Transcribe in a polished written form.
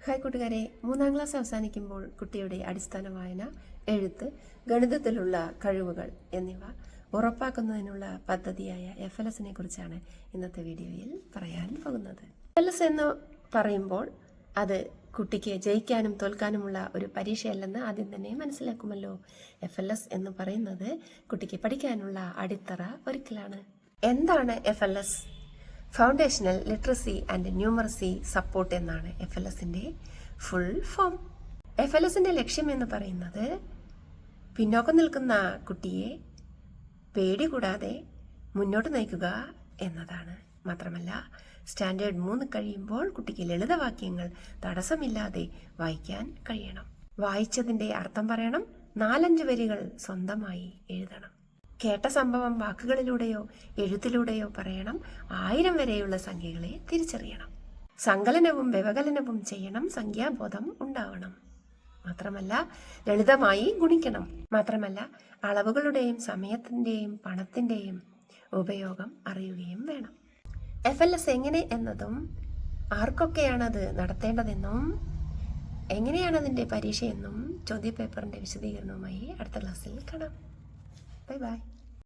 Hi കൂട്ടുകാരെ, 3-ാം class അവസാനിക്കുമ്പോൾ കുട്ടിയുടെ അടിസ്ഥാന വായന, എഴുത്ത്, ഗണിതത്തിലുള്ള കഴിവുകൾ എന്നിവ ഉറപ്പാക്കുന്നതിനുള്ള പദ്ധതിയായ FLSനെ കുറിച്ചാണ് ഇന്നത്തെ വീഡിയോയിൽ പറയാൻ പോകുന്നത്. FLS എന്ന് പറയുമ്പോൾ അത് കുട്ടിക്ക് ജയിക്കാനും തോൽക്കാനുമുള്ള ഒരു പരീക്ഷയല്ലെന്ന് ആദ്യം തന്നെ മനസ്സിലാക്കുമല്ലോ. FLS എന്ന് പറയുന്നത് കുട്ടിക്ക് പഠിക്കാനുള്ള അടിത്തറ ഒരുക്കലാണ്. എന്താണ് FLS? Foundational literacy and numeracy support എന്നാണ് FLSന്റെ ഫുൾ ഫോം. FLSന്റെ ലക്ഷ്യം എന്ന് പറയുന്നത് പിന്നോക്കം നിൽക്കുന്ന കുട്ടിയെ പേടി കൂടാതെ മുന്നോട്ട് നയിക്കുക എന്നതാണ്. മാത്രമല്ല, സ്റ്റാൻഡേർഡ് 3 കഴിയുമ്പോൾ കുട്ടിക്ക് ലളിതവാക്യങ്ങൾ തടസ്സമില്ലാതെ വായിക്കാൻ കഴിയണം. വായിച്ചതിന്റെ അർത്ഥം പറയണം. 4-5 വരികൾ സ്വന്തമായി എഴുതണം. കേട്ട സംഭവം വാക്കുകളിലൂടെയോ എഴുത്തിലൂടെയോ പറയണം. 1000 വരെയുള്ള സംഖ്യകളെ തിരിച്ചറിയണം. സങ്കലനവും വ്യവകലനവും ചെയ്യണം. സംഖ്യാബോധം ഉണ്ടാവണം. മാത്രമല്ല, ലളിതമായി ഗുണിക്കണം. മാത്രമല്ല, അളവുകളുടെയും സമയത്തിന്റെയും പണത്തിന്റെയും ഉപയോഗം അറിയുകയും വേണം. FLS എങ്ങനെ എന്നതും ആർക്കൊക്കെയാണത് നടത്തേണ്ടതെന്നും എങ്ങനെയാണ് അതിന്റെ പരീക്ഷയെന്നും ചോദ്യപേപ്പറിന്റെ വിശദീകരണവുമായി അടുത്ത ക്ലാസ്സിൽ കാണാം. Bye bye.